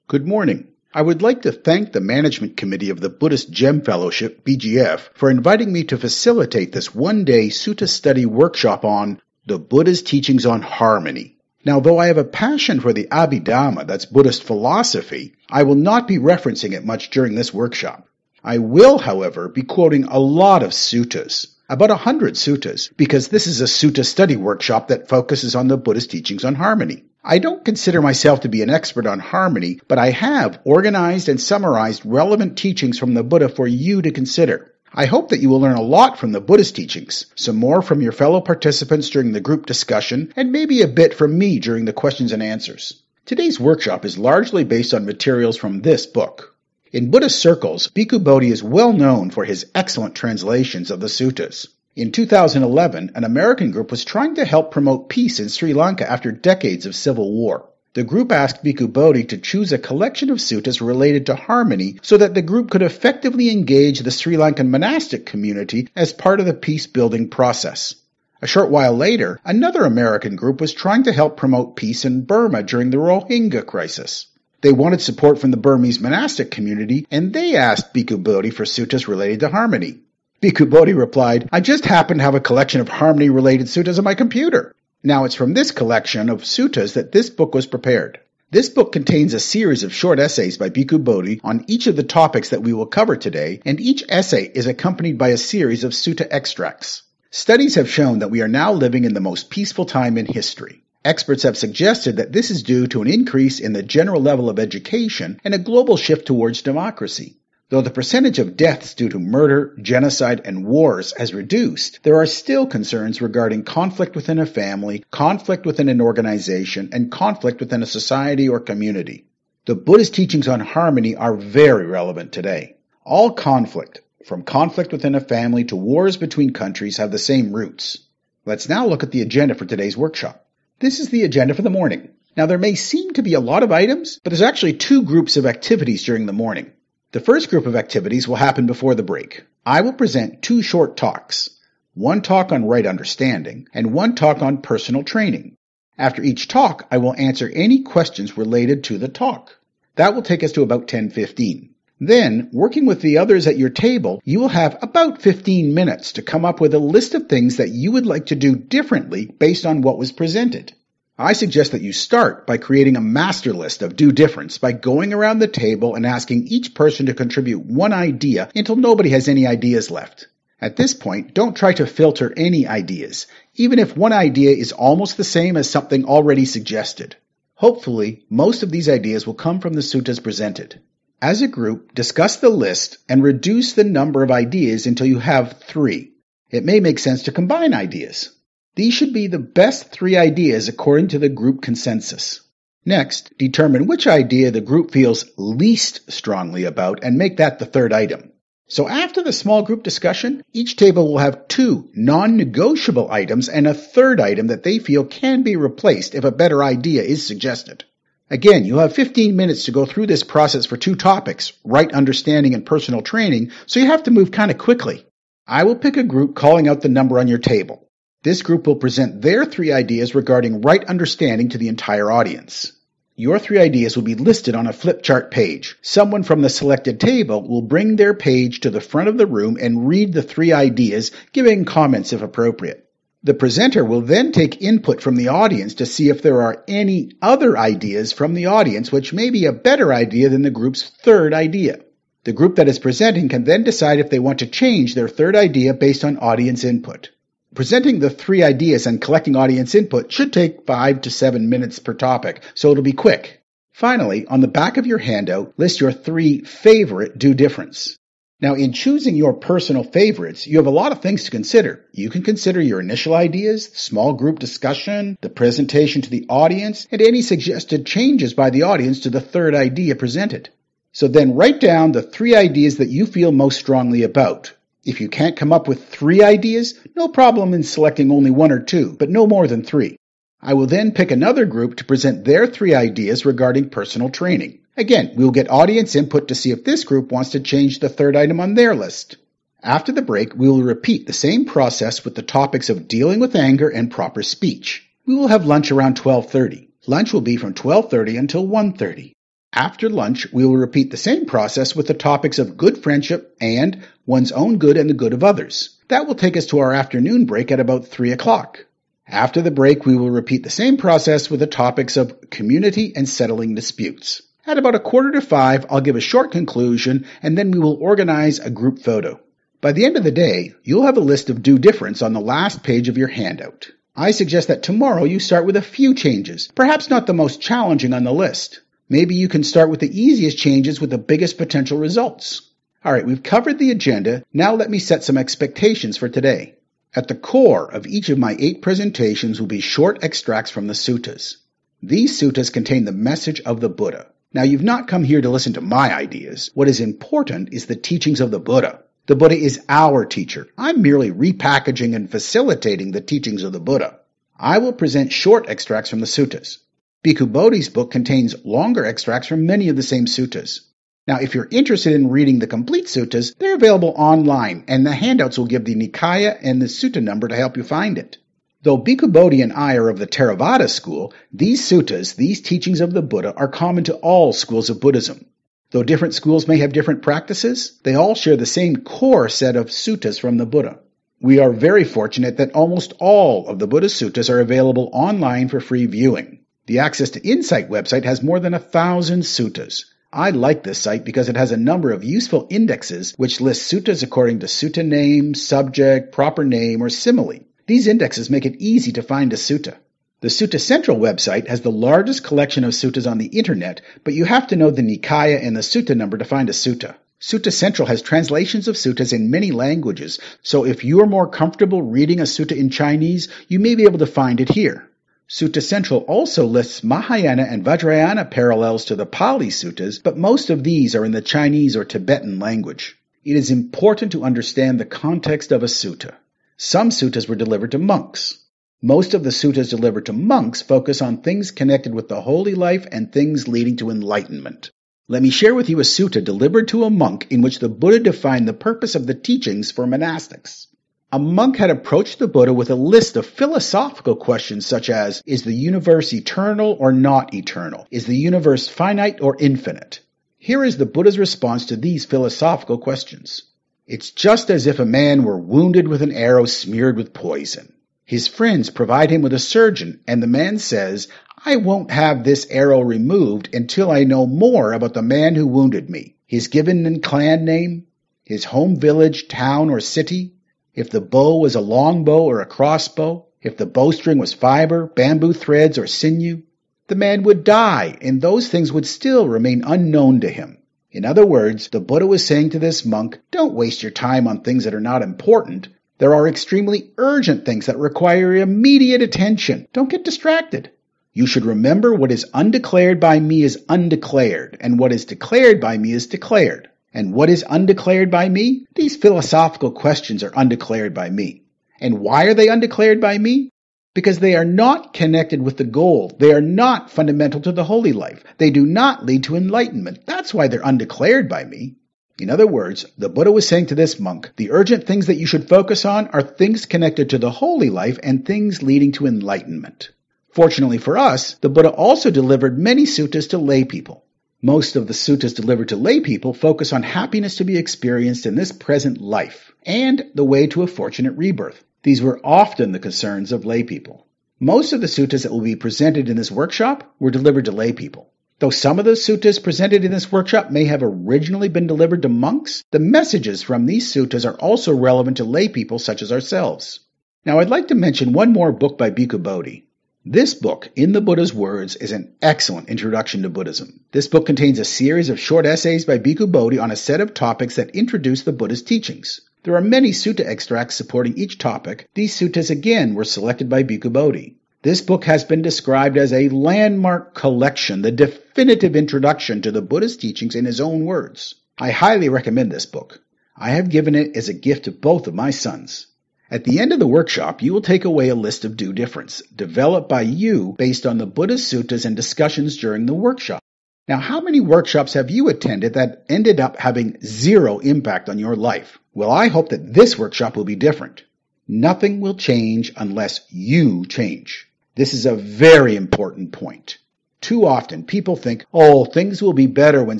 Good morning. I would like to thank the Management Committee of the Buddhist Gem Fellowship, BGF, for inviting me to facilitate this one-day Sutta study workshop on the Buddha's teachings on harmony. Now, though I have a passion for the Abhidhamma, that's Buddhist philosophy, I will not be referencing it much during this workshop. I will, however, be quoting a lot of suttas, about 100 suttas, because this is a Sutta study workshop that focuses on the Buddhist teachings on harmony. I don't consider myself to be an expert on harmony, but I have organized and summarized relevant teachings from the Buddha for you to consider. I hope that you will learn a lot from the Buddhist teachings, some more from your fellow participants during the group discussion, and maybe a bit from me during the questions and answers. Today's workshop is largely based on materials from this book. In Buddhist circles, Bhikkhu Bodhi is well known for his excellent translations of the suttas. In 2011, an American group was trying to help promote peace in Sri Lanka after decades of civil war. The group asked Bhikkhu Bodhi to choose a collection of suttas related to harmony so that the group could effectively engage the Sri Lankan monastic community as part of the peace-building process. A short while later, another American group was trying to help promote peace in Burma during the Rohingya crisis. They wanted support from the Burmese monastic community, and they asked Bhikkhu Bodhi for suttas related to harmony. Bhikkhu Bodhi replied, "I just happen to have a collection of harmony-related suttas on my computer." Now it's from this collection of suttas that this book was prepared. This book contains a series of short essays by Bhikkhu Bodhi on each of the topics that we will cover today, and each essay is accompanied by a series of sutta extracts. Studies have shown that we are now living in the most peaceful time in history. Experts have suggested that this is due to an increase in the general level of education and a global shift towards democracy. Though the percentage of deaths due to murder, genocide, and wars has reduced, there are still concerns regarding conflict within a family, conflict within an organization, and conflict within a society or community. The Buddhist teachings on harmony are very relevant today. All conflict, from conflict within a family to wars between countries, have the same roots. Let's now look at the agenda for today's workshop. This is the agenda for the morning. Now, there may seem to be a lot of items, but there's actually two groups of activities during the morning. The first group of activities will happen before the break. I will present two short talks, one talk on right understanding and one talk on personal training. After each talk, I will answer any questions related to the talk. That will take us to about 10:15. Then, working with the others at your table, you will have about 15 minutes to come up with a list of things that you would like to do differently based on what was presented. I suggest that you start by creating a master list of do difference by going around the table and asking each person to contribute one idea until nobody has any ideas left. At this point, don't try to filter any ideas, even if one idea is almost the same as something already suggested. Hopefully, most of these ideas will come from the suttas presented. As a group, discuss the list and reduce the number of ideas until you have 3. It may make sense to combine ideas. These should be the best 3 ideas according to the group consensus. Next, determine which idea the group feels least strongly about and make that the third item. So after the small group discussion, each table will have 2 non-negotiable items and a third item that they feel can be replaced if a better idea is suggested. Again, you'll have 15 minutes to go through this process for 2 topics, right understanding and personal training, so you have to move kind of quickly. I will pick a group calling out the number on your table. This group will present their 3 ideas regarding right understanding to the entire audience. Your 3 ideas will be listed on a flip chart page. Someone from the selected table will bring their page to the front of the room and read the 3 ideas, giving comments if appropriate. The presenter will then take input from the audience to see if there are any other ideas from the audience which may be a better idea than the group's third idea. The group that is presenting can then decide if they want to change their third idea based on audience input. Presenting the 3 ideas and collecting audience input should take 5 to 7 minutes per topic, so it'll be quick. Finally, on the back of your handout, list your 3 favorite do difference. Now, in choosing your personal favorites, you have a lot of things to consider. You can consider your initial ideas, the small group discussion, the presentation to the audience, and any suggested changes by the audience to the third idea presented. So then write down the 3 ideas that you feel most strongly about. If you can't come up with 3 ideas, no problem in selecting only 1 or 2, but no more than 3. I will then pick another group to present their 3 ideas regarding personal training. Again, we will get audience input to see if this group wants to change the third item on their list. After the break, we will repeat the same process with the topics of dealing with anger and proper speech. We will have lunch around 12:30. Lunch will be from 12:30 until 1:30. After lunch, we will repeat the same process with the topics of good friendship and one's own good and the good of others. That will take us to our afternoon break at about 3 o'clock. After the break, we will repeat the same process with the topics of community and settling disputes. At about 4:45, I'll give a short conclusion, and then we will organize a group photo. By the end of the day, you'll have a list of due difference on the last page of your handout. I suggest that tomorrow you start with a few changes, perhaps not the most challenging on the list. Maybe you can start with the easiest changes with the biggest potential results. Alright, we've covered the agenda. Now let me set some expectations for today. At the core of each of my 8 presentations will be short extracts from the suttas. These suttas contain the message of the Buddha. Now you've not come here to listen to my ideas. What is important is the teachings of the Buddha. The Buddha is our teacher. I'm merely repackaging and facilitating the teachings of the Buddha. I will present short extracts from the suttas. Bhikkhu Bodhi's book contains longer extracts from many of the same suttas. Now, if you're interested in reading the complete suttas, they're available online, and the handouts will give the Nikaya and the sutta number to help you find it. Though Bhikkhu Bodhi and I are of the Theravada school, these suttas, these teachings of the Buddha, are common to all schools of Buddhism. Though different schools may have different practices, they all share the same core set of suttas from the Buddha. We are very fortunate that almost all of the Buddha suttas are available online for free viewing. The Access to Insight website has more than 1,000 suttas. I like this site because it has a number of useful indexes which list suttas according to sutta name, subject, proper name, or simile. These indexes make it easy to find a sutta. The Sutta Central website has the largest collection of suttas on the internet, but you have to know the Nikaya and the sutta number to find a sutta. Sutta Central has translations of suttas in many languages, so if you are more comfortable reading a sutta in Chinese, you may be able to find it here. Sutta Central also lists Mahayana and Vajrayana parallels to the Pali suttas, but most of these are in the Chinese or Tibetan language. It is important to understand the context of a sutta. Some suttas were delivered to monks. Most of the suttas delivered to monks focus on things connected with the holy life and things leading to enlightenment. Let me share with you a sutta delivered to a monk in which the Buddha defined the purpose of the teachings for monastics. A monk had approached the Buddha with a list of philosophical questions such as, is the universe eternal or not eternal? Is the universe finite or infinite? Here is the Buddha's response to these philosophical questions. It's just as if a man were wounded with an arrow smeared with poison. His friends provide him with a surgeon, and the man says, I won't have this arrow removed until I know more about the man who wounded me. His given and clan name, his home village, town, or city, if the bow was a long bow or a crossbow, if the bowstring was fiber, bamboo threads, or sinew, the man would die, and those things would still remain unknown to him. In other words, the Buddha was saying to this monk, don't waste your time on things that are not important. There are extremely urgent things that require immediate attention. Don't get distracted. You should remember what is undeclared by me is undeclared, and what is declared by me is declared. And what is undeclared by me? These philosophical questions are undeclared by me. And why are they undeclared by me? Because they are not connected with the goal. They are not fundamental to the holy life. They do not lead to enlightenment. That's why they're undeclared by me. In other words, the Buddha was saying to this monk, the urgent things that you should focus on are things connected to the holy life and things leading to enlightenment. Fortunately for us, the Buddha also delivered many suttas to lay people. Most of the suttas delivered to lay people focus on happiness to be experienced in this present life and the way to a fortunate rebirth. These were often the concerns of lay people. Most of the suttas that will be presented in this workshop were delivered to lay people. Though some of the suttas presented in this workshop may have originally been delivered to monks, the messages from these suttas are also relevant to lay people such as ourselves. Now I'd like to mention one more book by Bhikkhu Bodhi. This book, In the Buddha's Words, is an excellent introduction to Buddhism. This book contains a series of short essays by Bhikkhu Bodhi on a set of topics that introduce the Buddha's teachings. There are many sutta extracts supporting each topic. These suttas again were selected by Bhikkhu Bodhi. This book has been described as a landmark collection, the definitive introduction to the Buddha's teachings in his own words. I highly recommend this book. I have given it as a gift to both of my sons. At the end of the workshop, you will take away a list of due difference, developed by you based on the Buddha's suttas and discussions during the workshop. Now, how many workshops have you attended that ended up having zero impact on your life? Well, I hope that this workshop will be different. Nothing will change unless you change. This is a very important point. Too often, people think, oh, things will be better when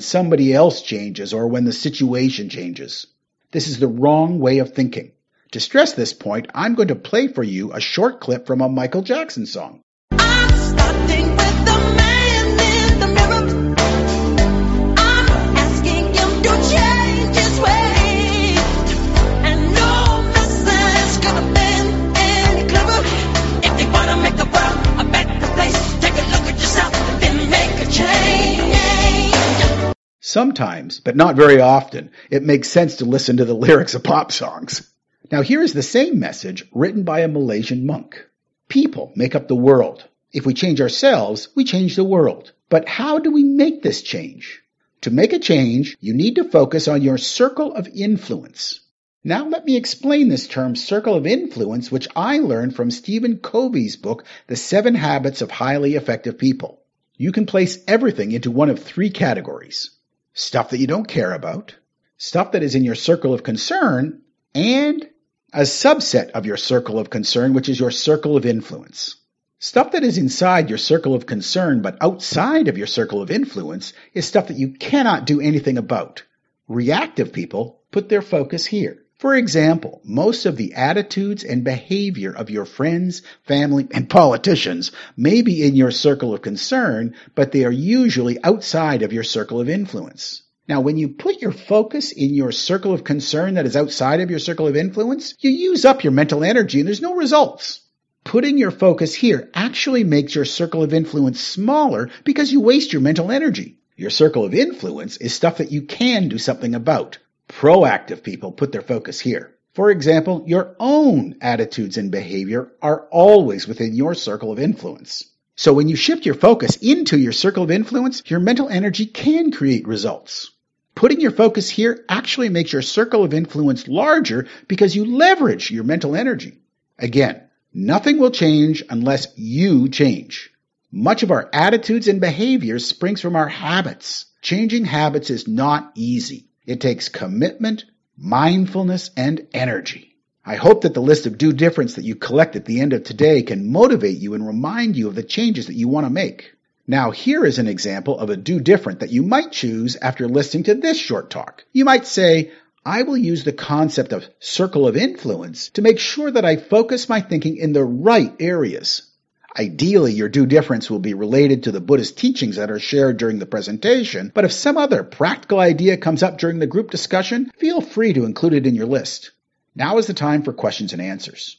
somebody else changes or when the situation changes. This is the wrong way of thinking. To stress this point, I'm going to play for you a short clip from a Michael Jackson song. I'm starting with the man in the mirror. I'm asking him to change his ways. And no message could have been any clearer. If you want to make the world a better place, take a look at yourself, then make a change. Sometimes, but not very often, it makes sense to listen to the lyrics of pop songs. Now here is the same message written by a Malaysian monk. People make up the world. If we change ourselves, we change the world. But how do we make this change? To make a change, you need to focus on your circle of influence. Now let me explain this term circle of influence, which I learned from Stephen Covey's book, The 7 Habits of Highly Effective People. You can place everything into one of 3 categories. Stuff that you don't care about, stuff that is in your circle of concern, and a subset of your circle of concern, which is your circle of influence. Stuff that is inside your circle of concern but outside of your circle of influence is stuff that you cannot do anything about. Reactive people put their focus here. For example, most of the attitudes and behavior of your friends, family, and politicians may be in your circle of concern, but they are usually outside of your circle of influence. Now, when you put your focus in your circle of concern that is outside of your circle of influence, you use up your mental energy and there's no results. Putting your focus here actually makes your circle of influence smaller because you waste your mental energy. Your circle of influence is stuff that you can do something about. Proactive people put their focus here. For example, your own attitudes and behavior are always within your circle of influence. So when you shift your focus into your circle of influence, your mental energy can create results. Putting your focus here actually makes your circle of influence larger because you leverage your mental energy. Again, nothing will change unless you change. Much of our attitudes and behaviors springs from our habits. Changing habits is not easy. It takes commitment, mindfulness, and energy. I hope that the list of do difference that you collect at the end of today can motivate you and remind you of the changes that you want to make. Now, here is an example of a do different that you might choose after listening to this short talk. You might say, I will use the concept of circle of influence to make sure that I focus my thinking in the right areas. Ideally, your do difference will be related to the Buddhist teachings that are shared during the presentation, but if some other practical idea comes up during the group discussion, feel free to include it in your list. Now is the time for questions and answers.